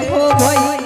हो भाई आज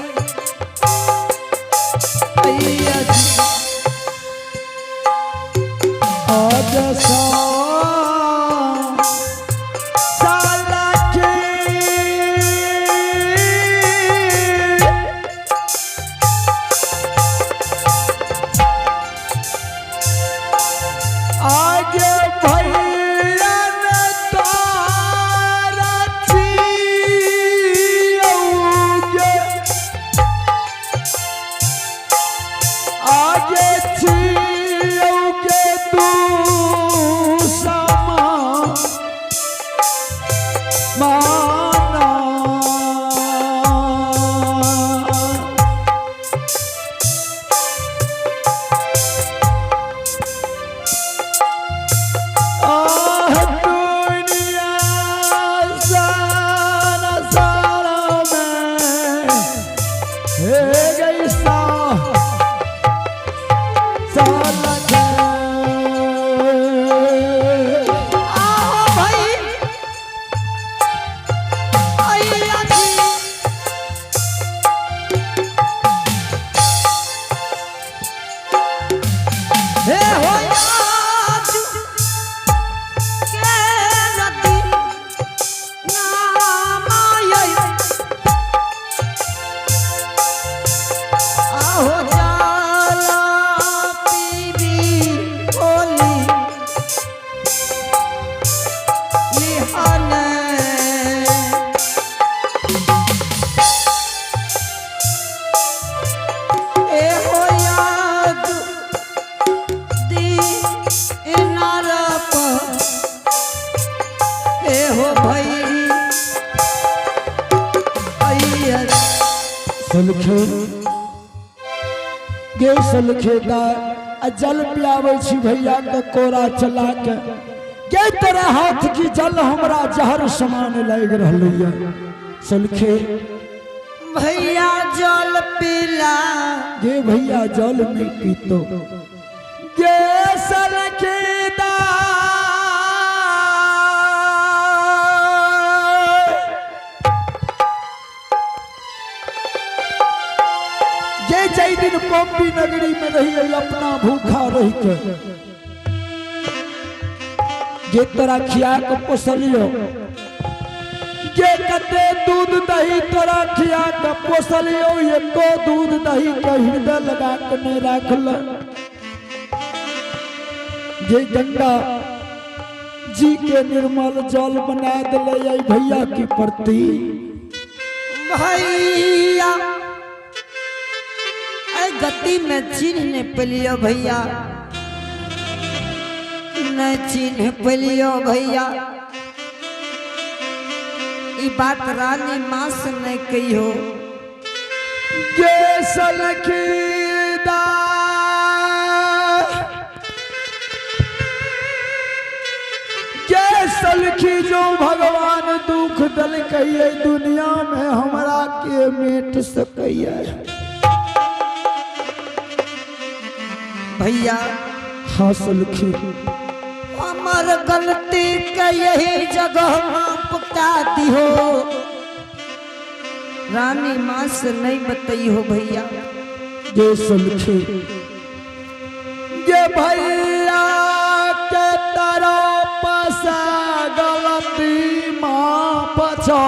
सलखेदार जल पियावे छी भैया के कोरा चला के के तेरे हाथ की जल हमरा जहर समान लग रहलैया सलखे भैया जल पिला गे भैया जल नहीं पीतो गे सलखेदार जय दिन बम्बी नगरी में रही अपना भूखा रह के जे तोरा खिया के पोसलियो जे कते दूध दही तोरा खिया के पोसलियो एको दूध दही के हृदय लगा के नहीं राखल जे गंगा जी के निर्मल जल बना दिले भैया की प्रति भैया गति में चिन्ह पलियो भैया न चिन्ह पलियो भैया ई बात रानी माँ से नहीं कहियो गे सलखीदार गे सलखी जो भगवान दुख दल कहिए दुनिया में हमरा के मेट सकैया भैया हाँ सलखी हमार गलती का यही जगह पुता दी हो रानी माँ से नहीं बताई हो भैया ये सलखी ये भैया के तरफ से गलती माँ पछा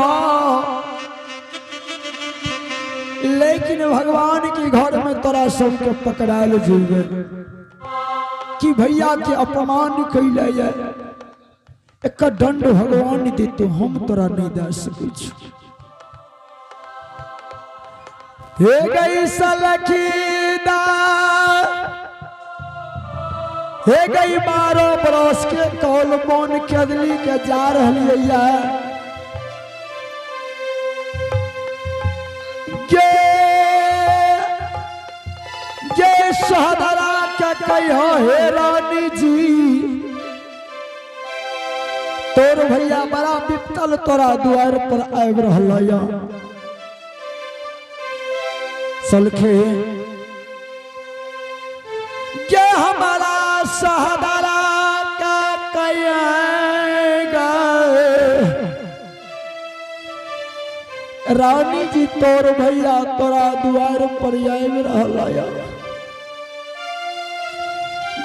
लेकिन भगवान के घर में तोरा सबके पकड़ाल जीवे कि भैया के अपमान कैले एक दंड भगवान देते हम तोरा नहीं दे सकै छी हे गई सलखीदार हे गई 12 बरस के कौल बन कदली के जा रही सहदरा के कहो हे रानी जी तोर भैया बड़ा विपतल तोरा द्वार पर आबि रहलैया सलखे के हमारा सहदरा का कहेगा रानी जी तोर भैया तोरा द्वार पर आए रहला या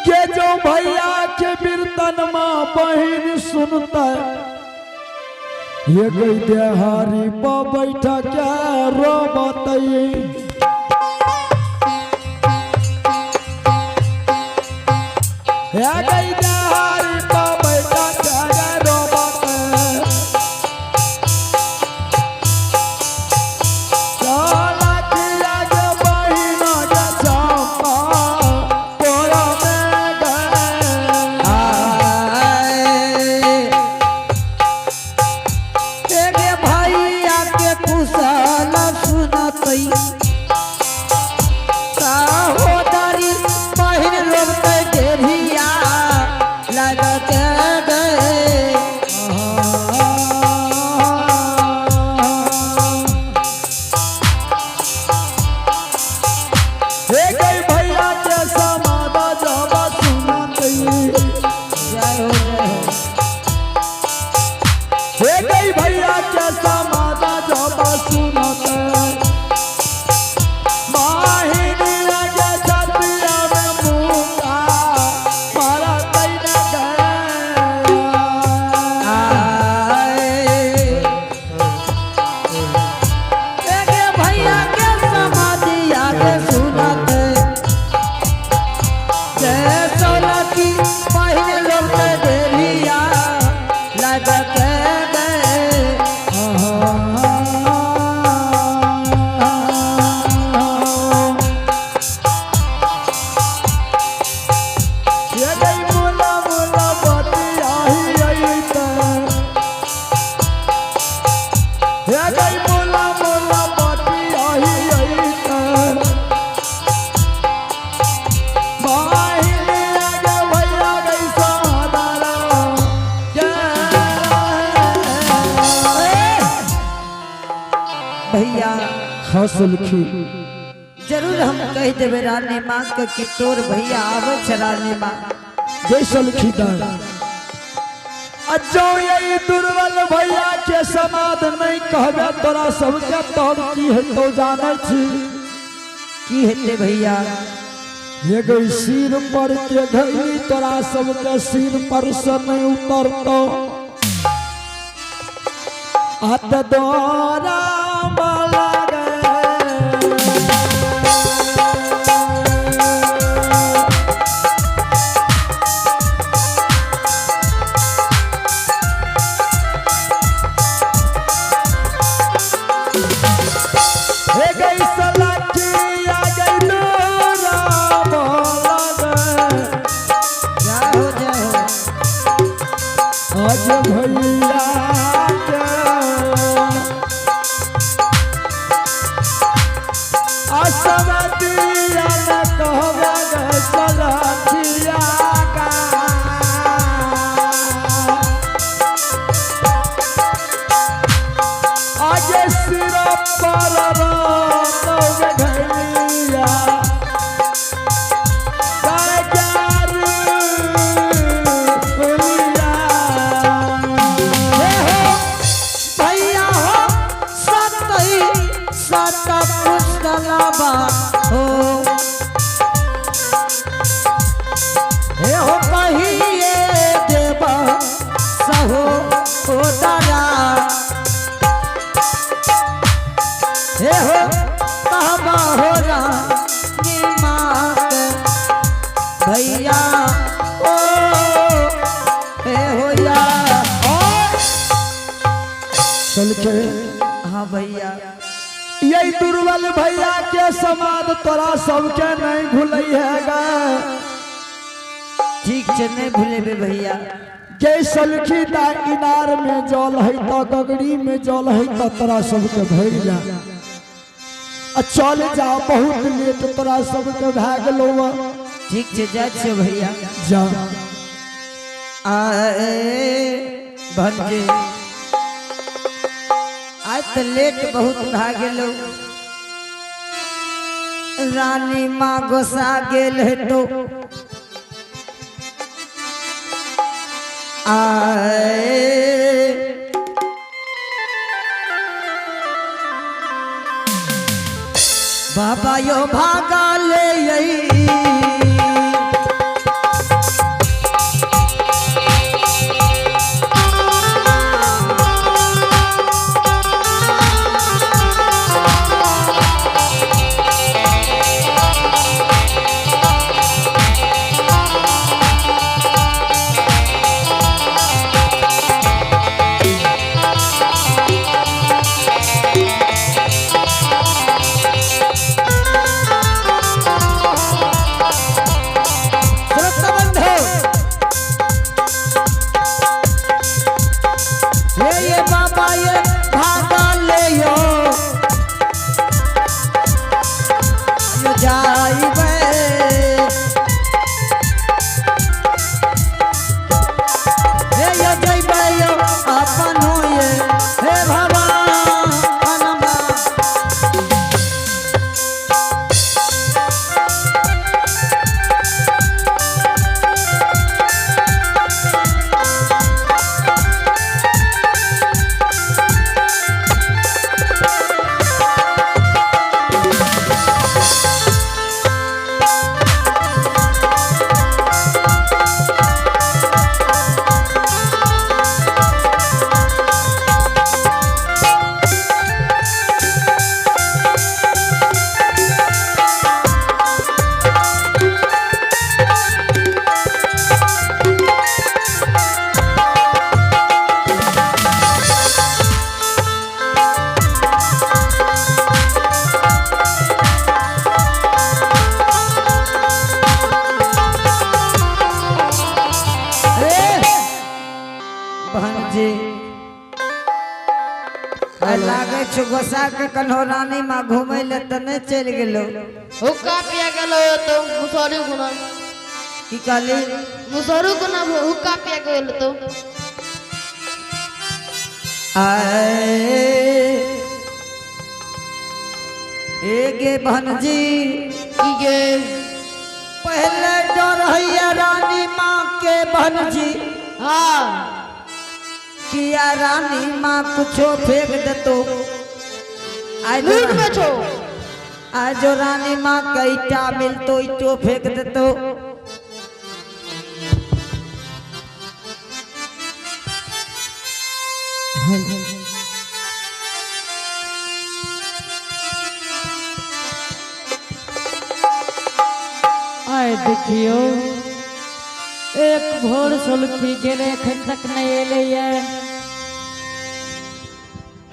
के जो भैया के कीर्तन माँ बहन सुनता ये गई देहारी पर बैठा क्या रो बताइए ये गई देहारी पर बैठा क्या रो बताइए चला किया के बहिना के चंपा तोरा में गए तेरे भैया के कुशल सुनतई सहोदरी बहिन लोग के देरिया लगते गए हे गई भैया के समादा जब सुनतई जय हो जय हो हे गई भैया के समादा जब सुनतई बाहिनी लगे छतिया में मुका मारा तई न गए तेरे भैया के समाधिया के सुनत जय सोलकी बहिन लोग के देरिया लगते गए ये गई मुला मुला बतिया ही आई ते ये गई मुला मुला बतिया ही आई ते बाहिनी लगे भैया गई सहारा भैया हसलखी जरूर हम कह देवे रानी माँ के कि तोर भैया आवे छ रानी माँ जैसलखी दार अजो यही दुर्बल भैया के समाध नहीं कहबे तोरा सबके तोर की है तो जाने छी की हेते भैया ये गई सिर पर के घड़ी तोरा सबके सिर पर से नहीं उतरतो हाथ द्वारा माला हे गई सलाखी आ गई नूरा बोला गए जय हो जय हो आज भैया के असमतिया न कहबे गए सलाखिया का आगे सिर पर रोग घलिया सरकार भैया हे हो भैया हो सतई सत पुस्तलबा हो हे हो कहिए देवा सहो उदरा हे हो कहबा हो रानी माँ के भैया ओ हे हो या चल के हाँ भैया यही दुर्बल भैया के समाध तोरा सबके नहीं भूलई है गा ठीक से नहीं भूले बे भैया जय सलखी दा इनार में जल है तो गगड़ी में जल है तो तोरा सबके भर जा आ चल जा बहुत लेट तोरा सबके भाग लो ठीक से जाए छे भैया जा आए भंजे आज तो लेट बहुत भा गेलो रानी माँ गोसा गेल है तो आए बाबा यो भागा ले आई लागे छो गोसा के कन्हौरानी माँ घूमे ले तने चल गेलो हुक्का पिया गेलो तो मुसोरी गुना की कहली मुसोरी गुना हुक्का पिया गेलो तो गे भनजी की गे पहले डर हैया रानी माँ के भनजी हाँ किया रानी माँ कुछो फेंक दे तो लूट में छो आज जो रानी माँ का ईटा मिल तो ईटो फेंक दे तो आए देखियो एक भोर सुलखी गेले एखन तक नहीं एले ये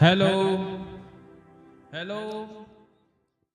हेलो हेलो